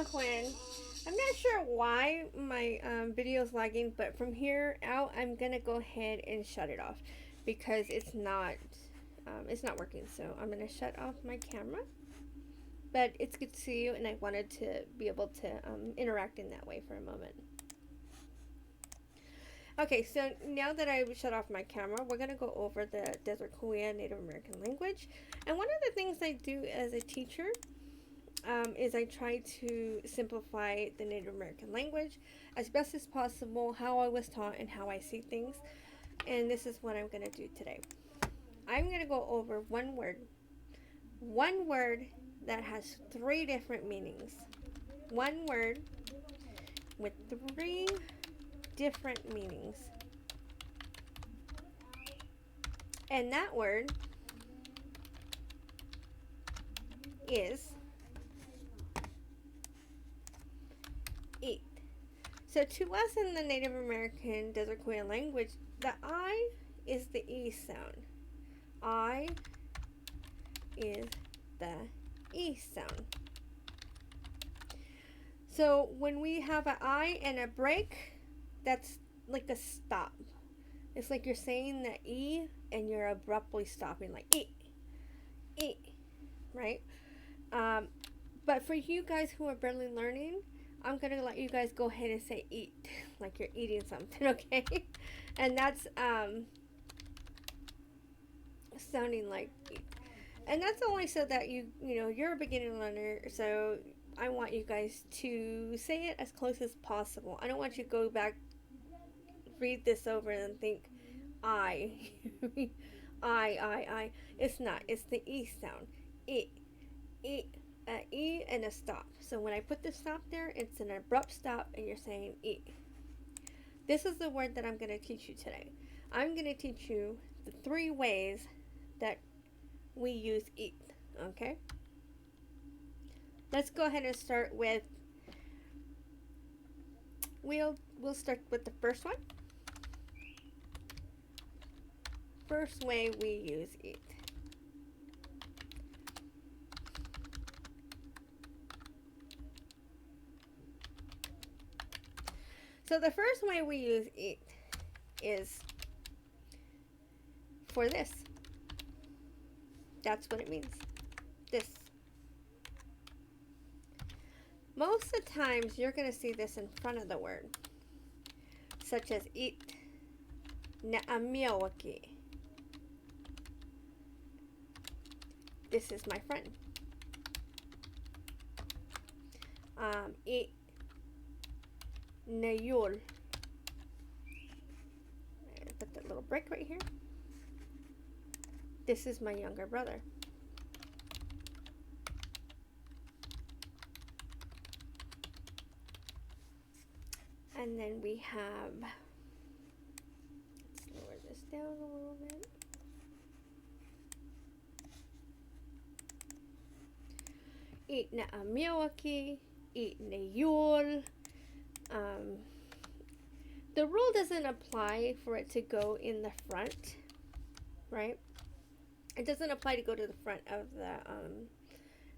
Cahuilla when I'm not sure why my video is lagging, but from here out, I'm gonna go ahead and shut it off because it's not working. So I'm gonna shut off my camera. But it's good to see you, and I wanted to be able to interact in that way for a moment. Okay, so now that I've shut off my camera, we're going to go over the Desert Cahuilla Native American language. And one of the things I do as a teacher is I try to simplify the Native American language as best as possible, how I was taught and how I see things. And this is what I'm going to do today. I'm going to go over one word that has 3 different meanings. One word with 3 different meanings. And that word is eat. So to us in the Native American Desert Cahuilla language, the I is the E sound. I is the E sound. So when we have an I and a break, that's like a stop. It's like you're saying the E and you're abruptly stopping, like E, right? But for you guys who are barely learning, I'm gonna let you guys go ahead and say eat, like you're eating something, okay? And that's sounding like eat. And that's only so that you're a beginner learner, so I want you guys to say it as close as possible. I don't want you to go back, read this over, and think I. I. It's not. It's the E sound. E. E and a stop. So when I put the stop there, it's an abrupt stop, and you're saying E. This is the word that I'm going to teach you today. I'm going to teach you the 3 ways that we use eat. Okay? Let's go ahead and start with. We'll start with the first one. First way we use eat. So the first way we use eat is for this. That's what it means. This. Most of the times you're going to see this in front of the word, such as eat, naamiawaki. This is my friend. Eat, nayul. Put that little break right here. This is my younger brother. And then we have, let's lower this down a little bit. Eat naamiawaki, eat nayul. The rule doesn't apply for it to go in the front, right? It doesn't apply to go to the front of the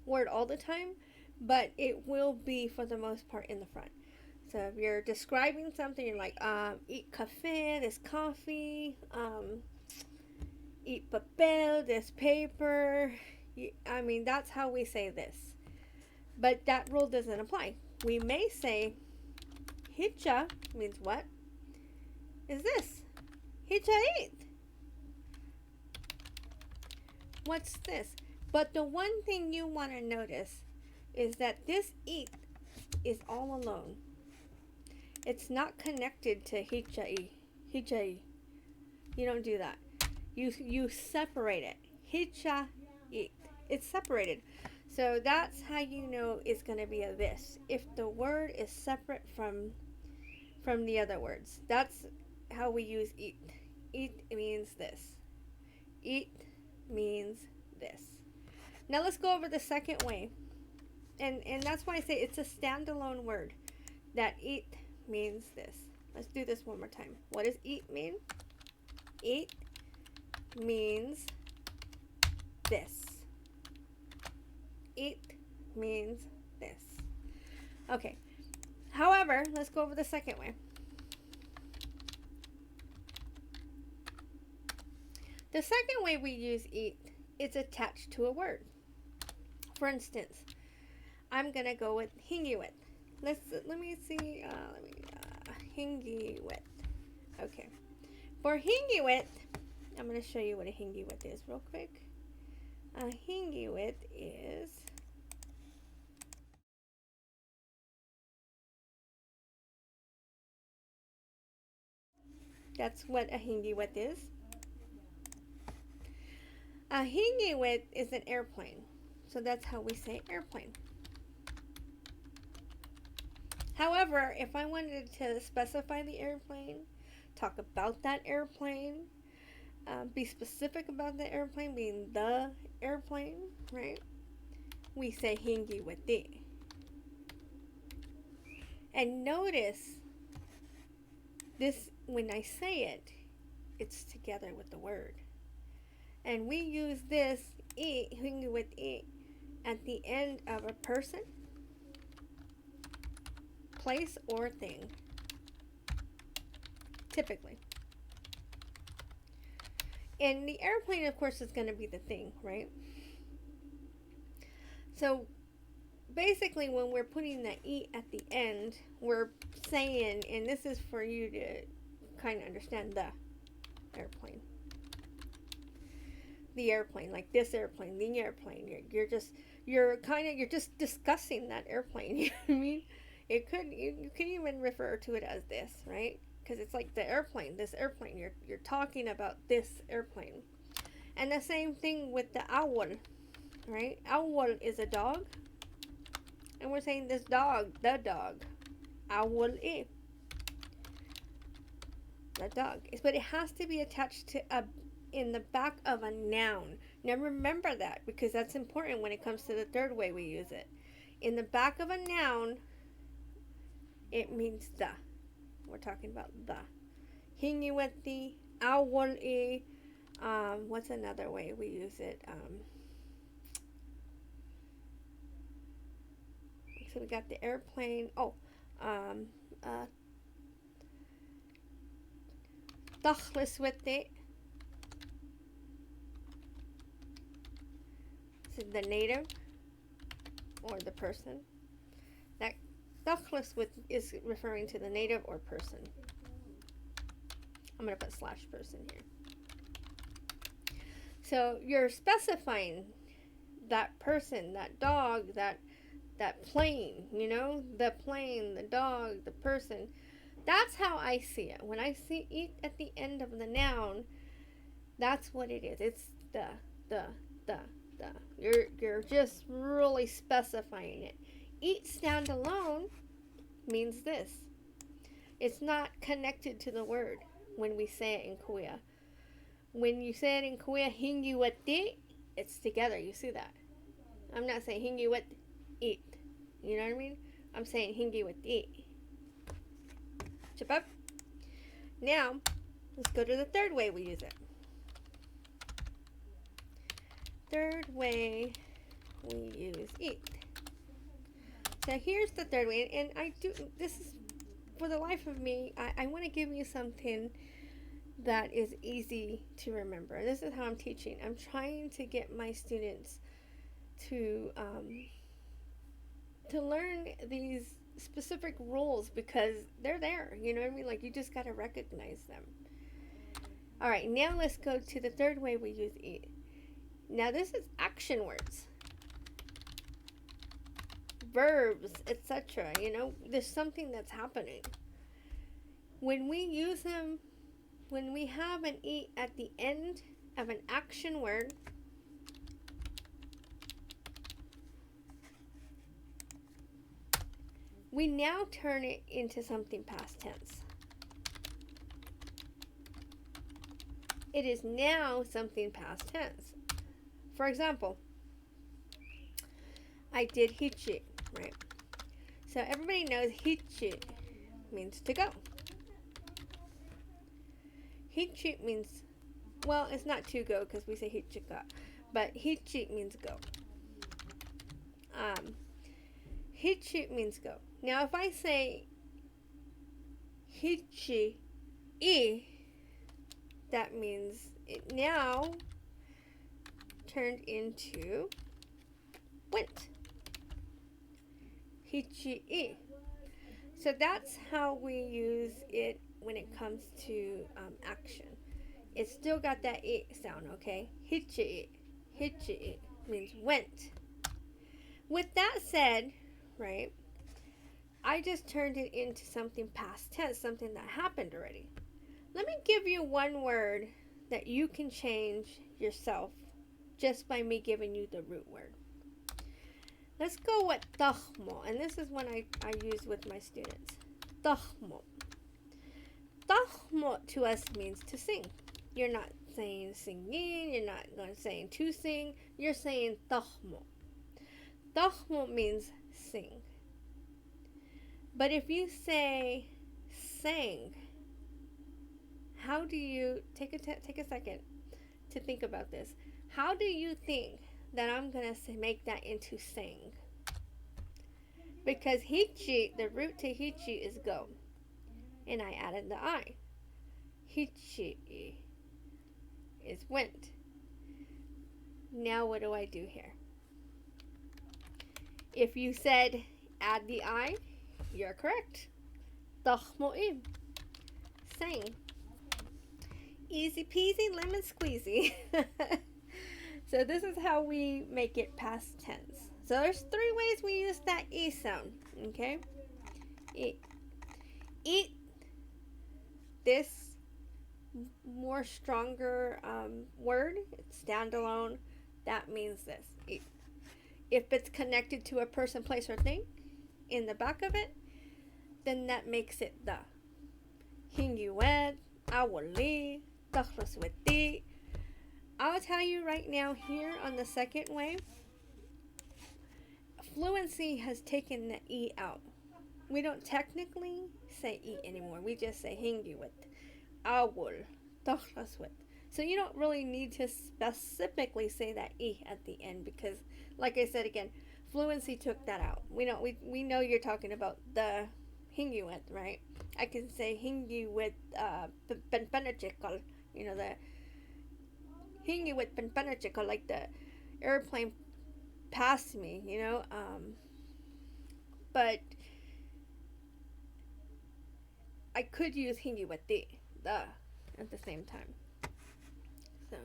word all the time, but it will be for the most part in the front. So if you're describing something, you're like, eat café, this coffee, eat papel, this paper. I mean, that's how we say this. But that rule doesn't apply. We may say, hicha means what? Is this? Hicha eat. What's this? But the one thing you want to notice is that this eat is all alone. It's not connected to hichai. Hichai. You don't do that. You separate it. Hicha eat. It's separated. So that's how you know it's going to be a this. If the word is separate from the other words. That's how we use eat. Eat means this. Eat means this. Now let's go over the second way. And that's why I say it's a standalone word. That eat means this. Let's do this one more time. What does eat mean? Eat means this. Eat means this. Okay. However, let's go over the second way. The second way we use eat is attached to a word. For instance, I'm gonna go with hingiwit. Let me see. Hingiwit. Okay. For hingiwit, I'm gonna show you what a hingiwit is real quick. A hingiwit is that's what a hingiwit is. A hingiwit is an airplane. So that's how we say airplane. However, if I wanted to specify the airplane, talk about that airplane, be specific about the airplane being the airplane, right? We say hingiwit. And notice this, when I say it, it's together with the word. And we use this hingiwit at the end of a person, place, or thing. Typically. And the airplane, of course, is going to be the thing, right? So basically, when we're putting the E at the end, we're saying, and this is for you to kind of understand the airplane. The airplane, like this airplane, the airplane. You're just discussing that airplane. You know what I mean? You can even refer to it as this, right? Because it's like the airplane, this airplane. You're talking about this airplane. And the same thing with the owl, right? Owl is a dog. And we're saying this dog, the dog. Owl the dog. But it has to be attached to in the back of a noun. Now remember that, because that's important when it comes to the third way we use it. In the back of a noun, it means the. We're talking about the. Hingiweti, awoli. What's another way we use it? So we got the airplane. Tachlisweti. So the native or the person. That tachliswet is referring to the native or person. I'm going to put / person here. So you're specifying that person, that dog, that plane, the plane, the dog, the person. That's how I see it. When I see eat at the end of the noun, that's what it is. It's the. You're just really specifying it. Eat standalone means this. It's not connected to the word when we say it in Cahuilla. When you say it in Cahuilla, hingiwati, it's together. You see that? I'm not saying hingiwat eat. You know what I mean? I'm saying hingiwati. Chip up. Now, let's go to the third way we use it. Third way we use eat. So here's the third way, and this is, for the life of me, I want to give you something that is easy to remember. This is how I'm teaching. I'm trying to get my students to learn these specific rules, because they're there. You know what I mean? Like, you just got to recognize them. All right, now let's go to the third way we use eat. Now this is action words, verbs, etc. There's something that's happening. When we use them, when we have an eat at the end of an action word, we now turn it into something past tense. It is now something past tense. For example, I did hichi, right? So everybody knows hichi means to go. Hichi means, well, it's not to go because we say hichika, but hichi means go. Hichi means go. Now, if I say hichi I, that means it now turned into went. Hichi I. So that's how we use it when it comes to action. It's still got that I sound, okay? Hichi I. Hichi I means went. With that said, right, I just turned it into something past tense, something that happened already. Let me give you one word that you can change yourself just by me giving you the root word. Let's go with tahmo, and this is one I use with my students. Tahmo. Tahmo to us means to sing. You're not saying singing, you're not saying to sing, you're saying tahmo. Tahmo means sing. But if you say sang, how do you take a second to think about this? How do you think that I'm gonna make that into sang? Because hichi, the root to hichi is go, and I added the I. Hichi is went. Now what do I do here? If you said add the I, you're correct. Tahmo'im, sang. Easy peasy lemon squeezy. So this is how we make it past tense. So there's 3 ways we use that E sound. Okay? Eat. Eat. This more stronger word, it's standalone. That means this. Eat. If it's connected to a person, place, or thing in the back of it, then that makes it the. Hingyued, awali, takhlasweti. I'll tell you right now here on the second way, fluency has taken the E out. We don't technically say E anymore. We just say hingyued, awul, takhlaswet. So you don't really need to specifically say that E at the end because, like I said again, fluency took that out. We know you're talking about the hingyued, right? I can say hingyued penpanachikal, you know, the hingyued penpanachikal, like the airplane passed me, you know. But I could use hingyued the at the same time. So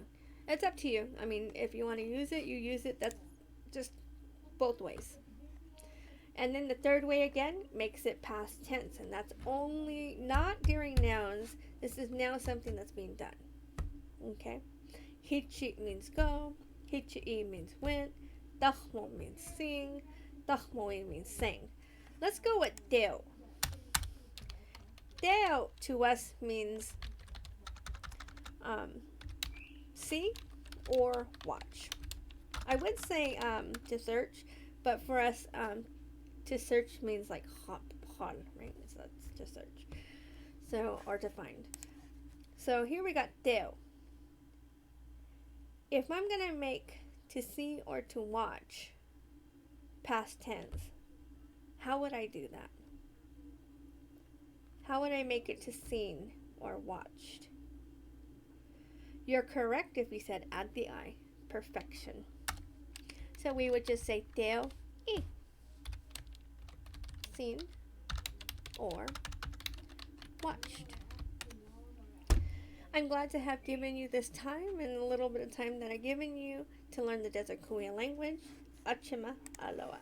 it's up to you. I mean, if you want to use it, you use it. That's just both ways. And then the third way again makes it past tense, and that's only not during nouns. This is now something that's being done. Okay? Hichi means go. Hichi means went. Tahmo means sing. Tahmoe means sang. Let's go with deo. Deo to us means see or watch. I would say to search, but for us, to search means like hop, right? So that's to search. So, or to find. So here we got deo. If I'm going to make to see or to watch past tense, how would I do that? How would I make it to seen or watched? You're correct if you said add the I. Perfection. So we would just say deo I. Seen or watched. I'm glad to have given you this time and a little bit of time that I've given you to learn the Desert Cahuilla language. Achima aloha.